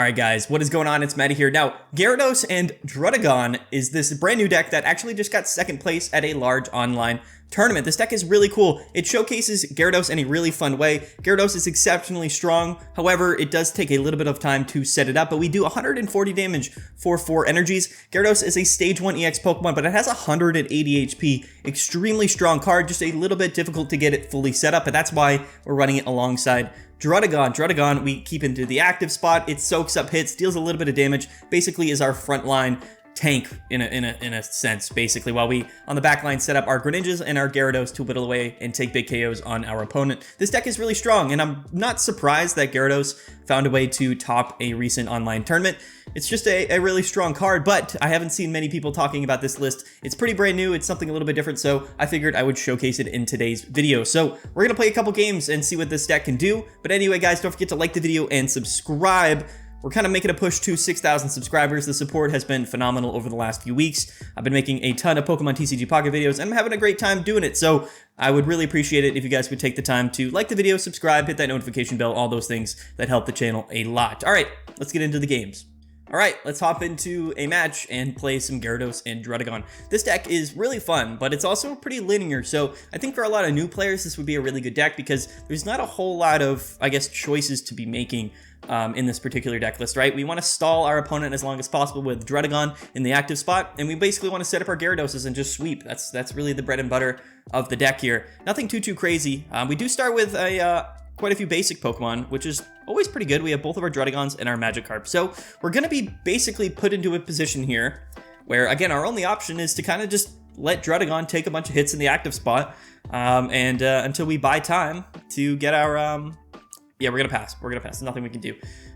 Alright guys, what is going on? It's Matty here. Now, Gyarados and Druddigon is this brand new deck that actually just got second place at a large online tournament. This deck is really cool. It showcases Gyarados in a really fun way. Gyarados is exceptionally strong, however, it does take a little bit of time to set it up, but we do 140 damage for 4 energies. Gyarados is a stage 1 EX Pokemon, but it has 180 HP. Extremely strong card, just a little bit difficult to get it fully set up, but that's why we're running it alongside Druddigon. Druddigon we keep into the active spot. It soaks up hits, deals a little bit of damage, basically is our front line tank in a sense, basically, while we on the back line set up our Greninjas and our Gyarados to whittle away and take big KOs on our opponent. This deck is really strong, and I'm not surprised that Gyarados found a way to top a recent online tournament. It's just a really strong card, but I haven't seen many people talking about this list. It's pretty brand new, it's something a little bit different, so I figured I would showcase it in today's video. So we're gonna play a couple games and see what this deck can do. But anyway, guys, don't forget to like the video and subscribe. We're kind of making a push to 6,000 subscribers. The support has been phenomenal over the last few weeks. I've been making a ton of Pokemon TCG Pocket videos, and I'm having a great time doing it. So I would really appreciate it if you guys would take the time to like the video, subscribe, hit that notification bell, all those things that help the channel a lot. All right, let's get into the games. All right, let's hop into a match and play some Gyarados and Druddigon. This deck is really fun, but it's also pretty linear, so I think for a lot of new players, this would be a really good deck because there's not a whole lot of, I guess, choices to be making in this particular deck list, right? We want to stall our opponent as long as possible with Druddigon in the active spot, and we basically want to set up our Gyaradoses and just sweep. That's really the bread and butter of the deck here. Nothing too crazy. We do start with quite a few basic Pokemon, which is always pretty good. We have both of our Druddigons and our Magikarp. So we're going to be basically put into a position here where, again, our only option is to kind of just let Druddigon take a bunch of hits in the active spot and until we buy time to get our... yeah, we're going to pass. We're going to pass. There's nothing we can do.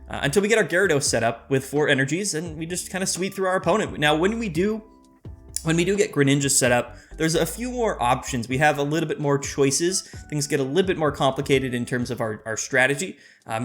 Until we get our Gyarados set up with 4 energies, and we just kind of sweep through our opponent. Now, when we do get Greninja set up, there's a few more options. We have a little bit more choices. Things get a little bit more complicated in terms of our strategy.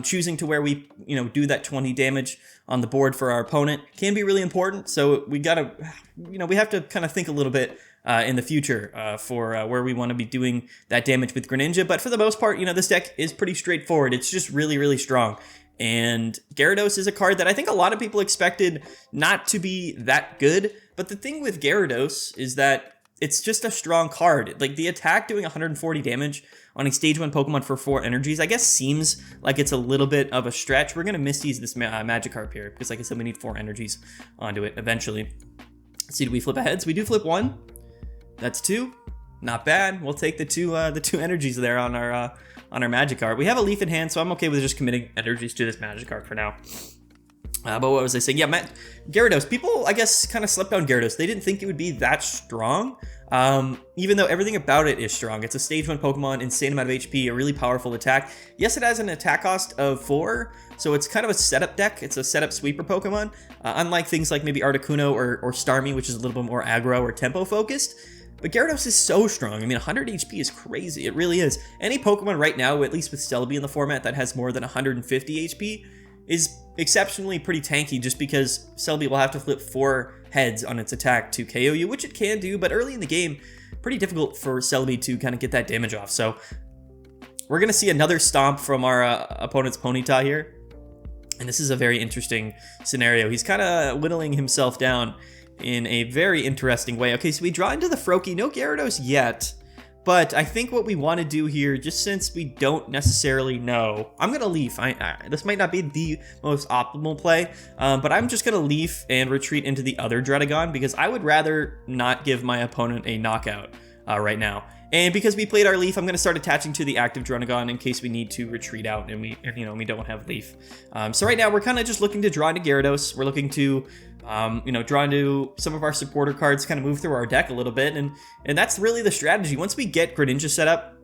Choosing to where we, do that 20 damage on the board for our opponent can be really important. So we gotta, we have to kind of think a little bit in the future for where we want to be doing that damage with Greninja. But for the most part, this deck is pretty straightforward. It's just really strong. And Gyarados is a card that I think a lot of people expected not to be that good. But the thing with Gyarados is that it's just a strong card. Like, the attack doing 140 damage on a stage 1 Pokemon for 4 energies, I guess seems like it's a little bit of a stretch. We're going to Misty's this Magikarp here because, like I said, we need 4 energies onto it eventually. Let's see, do we flip a heads? We do flip 1. That's 2. Not bad. We'll take the two energies there on our Magikarp. We have a Leaf in hand, so I'm okay with just committing energies to this Magikarp for now. But what was I saying? Yeah, Gyarados. People, I guess, kind of slept on Gyarados. They didn't think it would be that strong, even though everything about it is strong. It's a stage 1 Pokemon, insane amount of HP, a really powerful attack. Yes, it has an attack cost of 4, so it's kind of a setup deck. It's a setup sweeper Pokemon, unlike things like maybe Articuno or Starmie, which is a little bit more aggro or tempo focused. But Gyarados is so strong. I mean, 100 HP is crazy. It really is. Any Pokemon right now, at least with Celebi in the format, that has more than 150 HP is exceptionally pretty tanky, just because Celebi will have to flip 4 heads on its attack to KO you, which it can do, but early in the game, pretty difficult for Celebi to kind of get that damage off. So we're going to see another stomp from our opponent's Ponyta here. And this is a very interesting scenario. He's kind of whittling himself down in a very interesting way. Okay, so we draw into the Froakie. No Gyarados yet, but I think what we want to do here, just since we don't necessarily know, I'm going to Leaf. This might not be the most optimal play, but I'm just going to Leaf and retreat into the other Druddigon because I would rather not give my opponent a knockout right now. And because we played our Leaf, I'm going to start attaching to the active Druddigon in case we need to retreat out and we don't have Leaf. So right now we're kind of just looking to draw into Gyarados. We're looking to draw into some of our supporter cards, kind of move through our deck a little bit, and that's really the strategy. Once we get Greninja set up,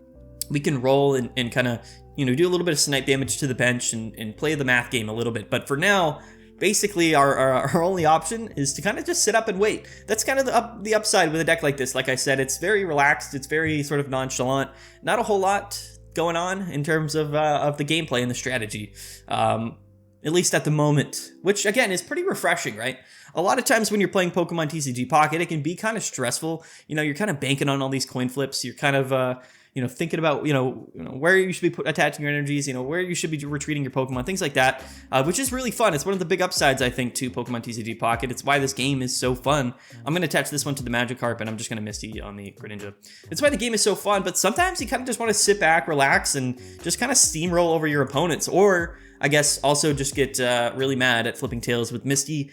we can roll and kind of do a little bit of snipe damage to the bench and play the math game a little bit. But for now, basically our only option is to kind of just sit up and wait. That's kind of the upside with a deck like this. Like I said, it's very relaxed, it's very sort of nonchalant, not a whole lot going on in terms of the gameplay and the strategy. At least at the moment, which again is pretty refreshing, right? A lot of times when you're playing Pokemon TCG Pocket, it can be kind of stressful. You're kind of banking on all these coin flips. You're kind of, thinking about, where you should be attaching your energies, where you should be retreating your Pokemon, things like that, which is really fun. It's one of the big upsides, I think, to Pokemon TCG Pocket. It's why this game is so fun. I'm going to attach this one to the Magikarp, and I'm just going to Misty on the Greninja. It's why the game is so fun, but sometimes you kind of just want to sit back, relax, and just kind of steamroll over your opponents, or I guess also just get really mad at flipping tails with Misty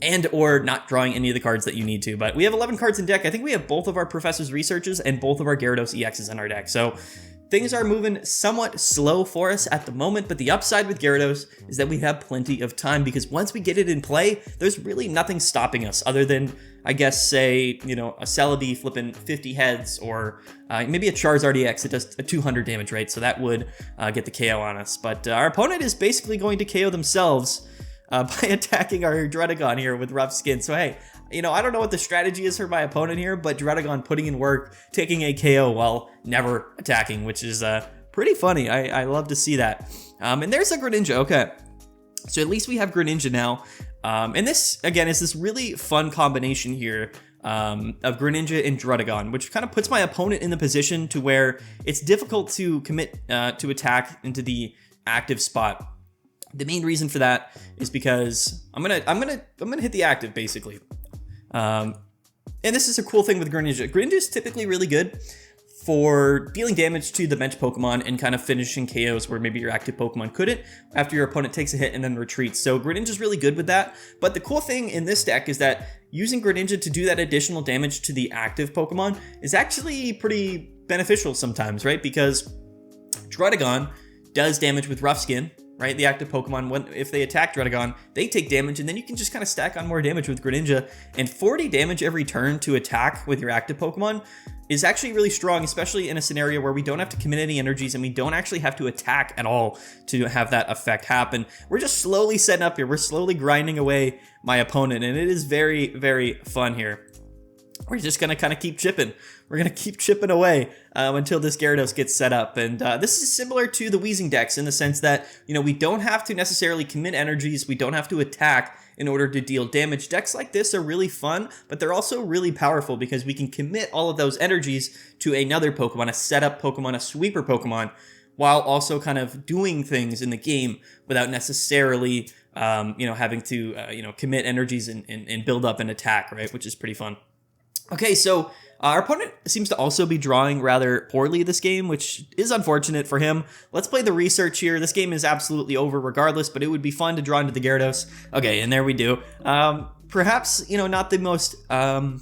and or not drawing any of the cards that you need to. But we have 11 cards in deck. I think we have both of our Professor's Researches and both of our Gyarados EXs in our deck. So things are moving somewhat slow for us at the moment, but the upside with Gyarados is that we have plenty of time, because once we get it in play, there's really nothing stopping us other than, I guess, say, a Celebi flipping 50 heads, or maybe a Charizard EX that does a 200 damage, right? So that would get the KO on us. But our opponent is basically going to KO themselves by attacking our Druddigon here with Rough Skin. So hey, I don't know what the strategy is for my opponent here, but Druddigon putting in work, taking a KO while never attacking, which is pretty funny. I love to see that. And there's a Greninja. Okay, so at least we have Greninja now. And this, again, is this really fun combination here of Greninja and Druddigon, which kind of puts my opponent in the position to where it's difficult to commit to attack into the active spot. The main reason for that is because I'm gonna hit the active, basically. And this is a cool thing with Greninja. Greninja is typically really good for dealing damage to the bench Pokemon and kind of finishing KOs where maybe your active Pokemon couldn't after your opponent takes a hit and then retreats. So Greninja's really good with that. But the cool thing in this deck is that using Greninja to do that additional damage to the active Pokemon is actually pretty beneficial sometimes, right? Because Druddigon does damage with Rough Skin, right? The active Pokemon, if they attack Druddigon, they take damage, and then you can just kind of stack on more damage with Greninja. And 40 damage every turn to attack with your active Pokemon is actually really strong, especially in a scenario where we don't have to commit any energies and we don't actually have to attack at all to have that effect happen. We're just slowly setting up here. We're slowly grinding away my opponent, and it is very, very fun here. We're just going to kind of keep chipping. We're going to keep chipping away until this Gyarados gets set up. And this is similar to the Weezing decks in the sense that, we don't have to necessarily commit energies. We don't have to attack in order to deal damage. Decks like this are really fun, but they're also really powerful because we can commit all of those energies to another Pokemon, a setup Pokemon, a sweeper Pokemon, while also kind of doing things in the game without necessarily, having to, commit energies and build up an attack, right? Which is pretty fun. Okay, so our opponent seems to also be drawing rather poorly this game, which is unfortunate for him. Let's play the research here. This game is absolutely over regardless, but it would be fun to draw into the Gyarados. Okay, and there we do. Perhaps, not the most, I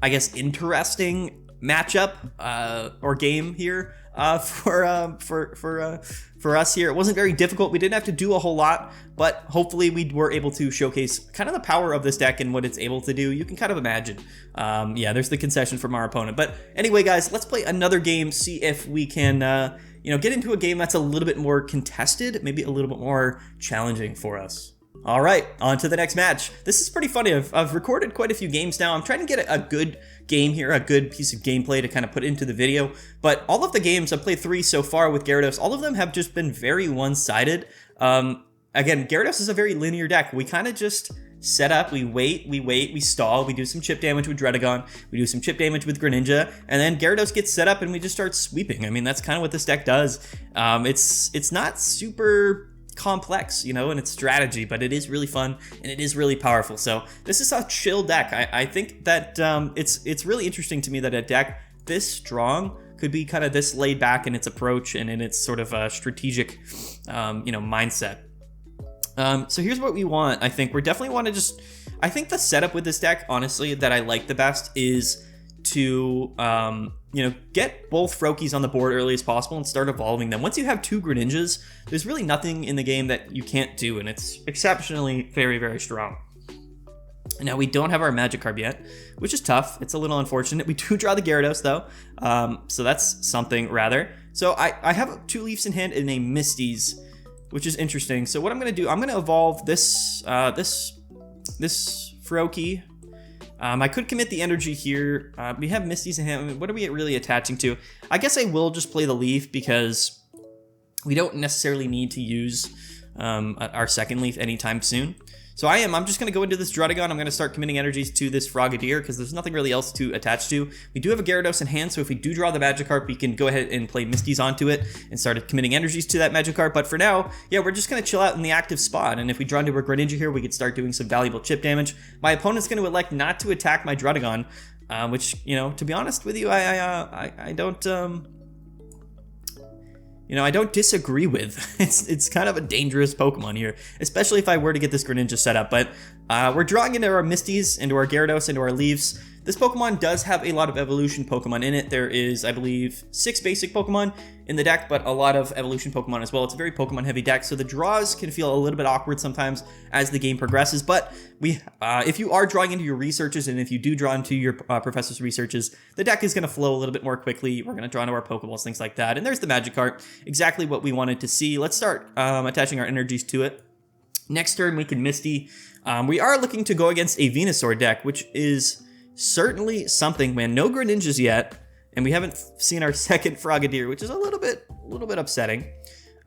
guess, interesting matchup or game here for us here. It wasn't very difficult. We didn't have to do a whole lot, but hopefully we were able to showcase kind of the power of this deck and what it's able to do. You can kind of imagine. Yeah, there's the concession from our opponent. But anyway, guys, let's play another game, see if we can, get into a game that's a little bit more contested, maybe a little bit more challenging for us. All right, on to the next match. This is pretty funny. I've recorded quite a few games now. I'm trying to get a good game here, a good piece of gameplay to kind of put into the video. But all of the games, I've played 3 so far with Gyarados, all of them have just been very one-sided. Again, Gyarados is a very linear deck. We kind of just set up, we wait, we stall, we do some chip damage with Druddigon, we do some chip damage with Greninja, and then Gyarados gets set up and we just start sweeping. I mean, that's kind of what this deck does. It's not super complex, and its strategy, but it is really fun and it is really powerful. So this is a chill deck. I think that it's really interesting to me that a deck this strong could be kind of this laid back in its approach and in its sort of strategic mindset. So here's what we want. I think we definitely want to I think the setup with this deck, honestly, that I like the best is to get both Froakies on the board early as possible and start evolving them. Once you have 2 Greninjas, there's really nothing in the game that you can't do, and it's exceptionally very, very strong. Now, we don't have our Magikarp yet, which is tough. It's a little unfortunate. We do draw the Gyarados, though, so that's something, rather. So I have 2 Leafs in hand and a Misty's, which is interesting. So what I'm going to do, I'm going to evolve this Froakie. I could commit the energy here. We have Misty's in hand. I mean, what are we really attaching to? I guess I will just play the Leaf because we don't necessarily need to use our second leaf anytime soon. So I'm just going to go into this Druddigon. I'm going to start committing energies to this Frogadier because there's nothing really else to attach to. We do have a Gyarados in hand, so if we do draw the Magikarp, we can go ahead and play Misties onto it and start committing energies to that Magikarp. But for now, yeah, we're just going to chill out in the active spot. And if we draw into a Greninja here, we could start doing some valuable chip damage. My opponent's going to elect not to attack my Druddigon, which, you know, to be honest with you, I don't... I don't disagree with. It's kind of a dangerous Pokemon here, especially if I were to get this Greninja set up. But we're drawing into our Misties, into our Gyarados, into our Leaves. This Pokemon does have a lot of evolution Pokemon in it. There is, I believe, 6 basic Pokemon in the deck, but a lot of evolution Pokemon as well. It's a very Pokemon heavy deck, so the draws can feel a little bit awkward sometimes as the game progresses. But if you are drawing into your researches, and if you do draw into your professor's researches, the deck is going to flow a little bit more quickly. We're going to draw into our Pokeballs, things like that. And there's the Magikarp, exactly what we wanted to see. Let's start attaching our energies to it. Next turn, we can Misty. We are looking to go against a Venusaur deck, which is certainly something, man. No Greninjas yet, and we haven't seen our second Frogadier, which is a little bit upsetting.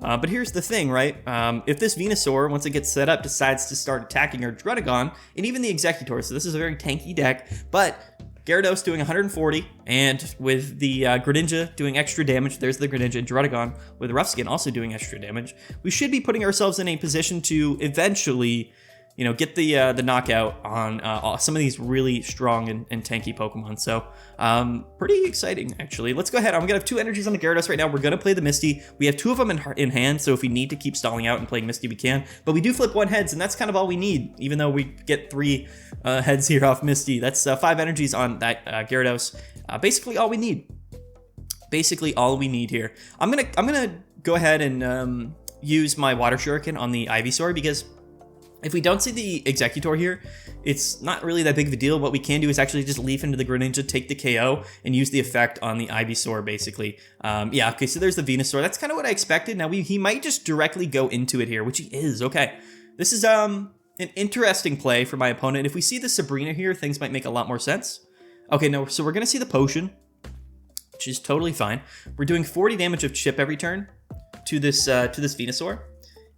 But here's the thing, right? If this Venusaur, once it gets set up, decides to start attacking our Druddigon, and even the Exeggutor, so this is a very tanky deck, but Gyarados doing 140, and with the Greninja doing extra damage, there's the Greninja, and Druddigon with Rough Skin also doing extra damage, we should be putting ourselves in a position to eventually, you know, get the knockout on some of these really strong and tanky Pokemon. So pretty exciting, actually. Let's go ahead. I'm gonna have 2 energies on the Gyarados right now. We're gonna play the Misty. We have 2 of them in hand, so if we need to keep stalling out and playing Misty, we can. But we do flip 1 heads, and that's kind of all we need, even though we get 3 heads here off Misty. That's 5 energies on that Gyarados. Basically all we need. Basically all we need here. I'm gonna go ahead and use my Water Shuriken on the Ivysaur, because if we don't see the Exeggutor here, it's not really that big of a deal. What we can do is actually just leaf into the Greninja, take the KO, and use the effect on the Ivysaur, basically. Yeah, okay, so there's the Venusaur. That's kind of what I expected. Now, he might just directly go into it here, which he is. Okay, this is an interesting play for my opponent. If we see the Sabrina here, things might make a lot more sense. Okay, no, so we're going to see the Potion, which is totally fine. We're doing 40 damage of chip every turn to this Venusaur.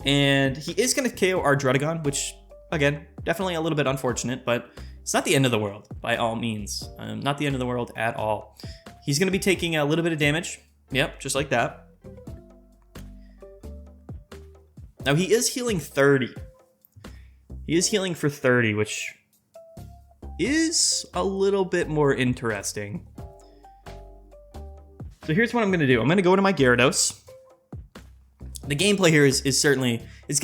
And he is going to KO our Druddigon, which, again, definitely a little bit unfortunate, but it's not the end of the world, by all means. Not the end of the world at all. He's going to be taking a little bit of damage. Yep, just like that. Now, he is healing 30. He is healing for 30, which is a little bit more interesting. So here's what I'm going to do. I'm going to go into my Gyarados. The gameplay here is certainly, this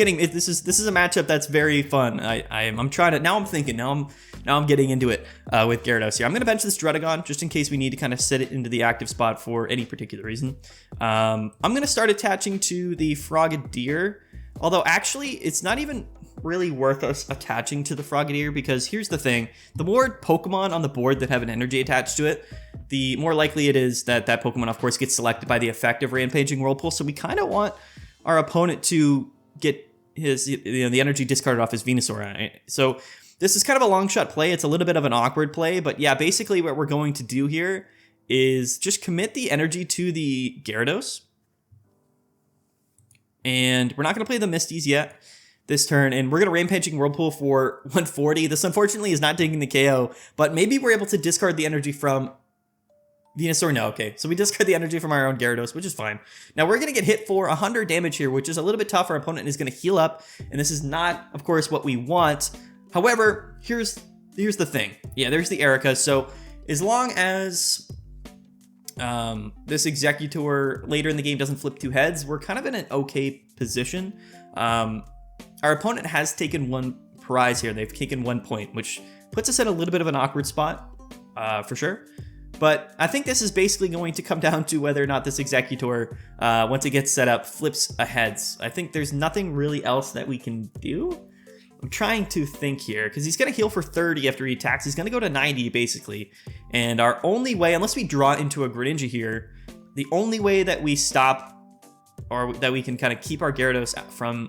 is a matchup that's very fun. I'm trying to, now I'm getting into it with Gyarados here. I'm gonna bench this Druddigon just in case we need to kind of set it into the active spot for any particular reason. I'm gonna start attaching to the Frogadier, although actually it's not even really worth us attaching to the Frogadier, because here's the thing: the more Pokemon on the board that have an energy attached to it, the more likely it is that that Pokemon, of course, gets selected by the effect of Rampaging Whirlpool. So we kind of want our opponent to get his, the energy discarded off his Venusaur. Right? So this is kind of a long shot play. It's a little bit of an awkward play, but yeah, basically what we're going to do here is just commit the energy to the Gyarados. And we're not going to play the Misties yet this turn, and we're going to Rampaging Whirlpool for 140. This unfortunately is not taking the KO, but maybe we're able to discard the energy from Venusaur. No, okay. So we discard the energy from our own Gyarados, which is fine. Now we're going to get hit for 100 damage here, which is a little bit tough. Our opponent is going to heal up, and this is not, of course, what we want. However, here's the thing. Yeah, there's the Erica. So as long as this Exeggutor later in the game doesn't flip 2 heads, we're kind of in an okay position. Our opponent has taken 1 prize here. They've taken 1 point, which puts us in a little bit of an awkward spot, for sure. But I think this is basically going to come down to whether or not this Exeggutor, once it gets set up, flips a heads. I think there's nothing really else that we can do. I'm trying to think here, because he's going to heal for 30 after he attacks. He's going to go to 90, basically. And our only way, unless we draw into a Greninja here, the only way that we stop, or that we can kind of keep our Gyarados from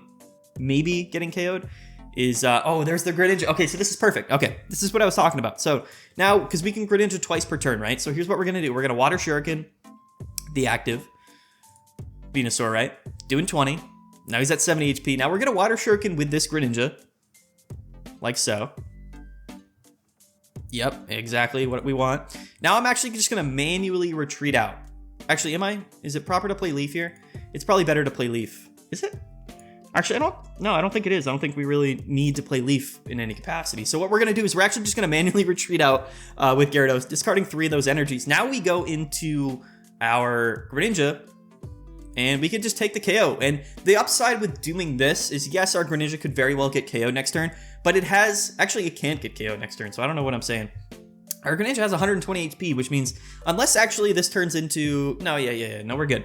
maybe getting KO'd, is, oh, there's the Greninja. Okay, so this is perfect. Okay, this is what I was talking about. So now, because we can Greninja twice per turn, right? So here's what we're going to do. We're going to Water Shuriken the active Venusaur, right? Doing 20. Now he's at 70 HP. Now we're going to Water Shuriken with this Greninja. Like so. Yep, exactly what we want. Now I'm actually just going to manually retreat out. Actually, am I? Is it proper to play Leaf here? It's probably better to play Leaf. Is it? Actually, I don't think it is. I don't think we really need to play Leaf in any capacity. So what we're going to do is we're actually just going to manually retreat out with Gyarados, discarding 3 of those energies. Now we go into our Greninja, and we can just take the KO. And the upside with doing this is, yes, our Greninja could very well get KO next turn, but it can't get KO next turn, so I don't know what I'm saying. Our Greninja has 120 HP, which means unless actually this turns into... No, we're good.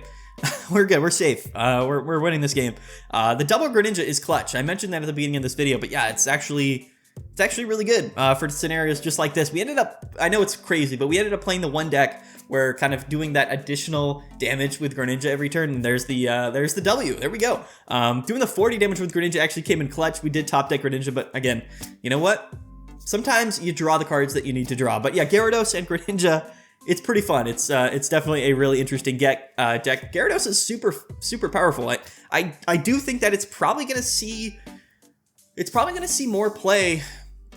We're good. We're safe. We're winning this game. The double Greninja is clutch. I mentioned that at the beginning of this video, but yeah, it's actually really good for scenarios just like this. We ended up, I know it's crazy, but we ended up playing the one deck where kind of doing that additional damage with Greninja every turn, and there's the W. There we go. Doing the 40 damage with Greninja actually came in clutch. We did top deck Greninja, but again, you know what? Sometimes you draw the cards that you need to draw. But yeah, Gyarados and Greninja, it's pretty fun. It's definitely a really interesting deck. Gyarados is super powerful. I do think that it's probably gonna see more play.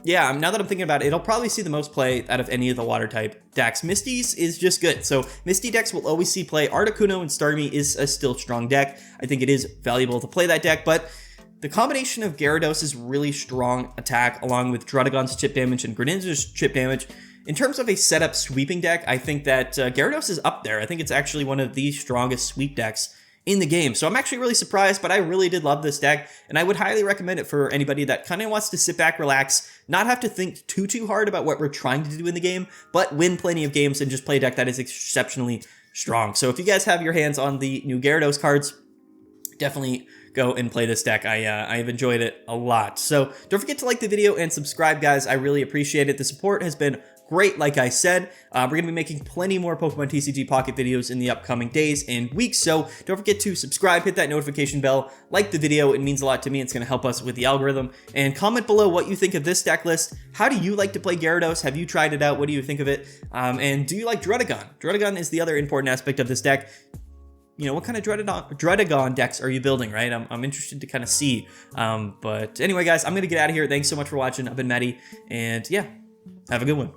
Yeah, now that I'm thinking about it, it'll probably see the most play out of any of the water type decks. Misty's is just good. So Misty decks will always see play. Articuno and Starmie is a still strong deck. I think it is valuable to play that deck, but the combination of Gyarados' really strong attack along with Druddigon's chip damage and Greninja's chip damage, in terms of a setup sweeping deck, I think that Gyarados is up there. I think it's actually one of the strongest sweep decks in the game. So I'm actually really surprised, but I really did love this deck, and I would highly recommend it for anybody that kind of wants to sit back, relax, not have to think too hard about what we're trying to do in the game, but win plenty of games and just play a deck that is exceptionally strong. So if you guys have your hands on the new Gyarados cards, definitely go and play this deck. I've enjoyed it a lot. So don't forget to like the video and subscribe, guys. I really appreciate it. The support has been great, like I said. We're going to be making plenty more Pokemon TCG Pocket videos in the upcoming days and weeks, so don't forget to subscribe, hit that notification bell, like the video. It means a lot to me. It's going to help us with the algorithm. And comment below what you think of this deck list. How do you like to play Gyarados? Have you tried it out? What do you think of it? And do you like Druddigon? Druddigon is the other important aspect of this deck. You know, what kind of Druddigon decks are you building, right? I'm interested to kind of see. But anyway, guys, I'm going to get out of here. Thanks so much for watching. I've been Maddie, and yeah, have a good one.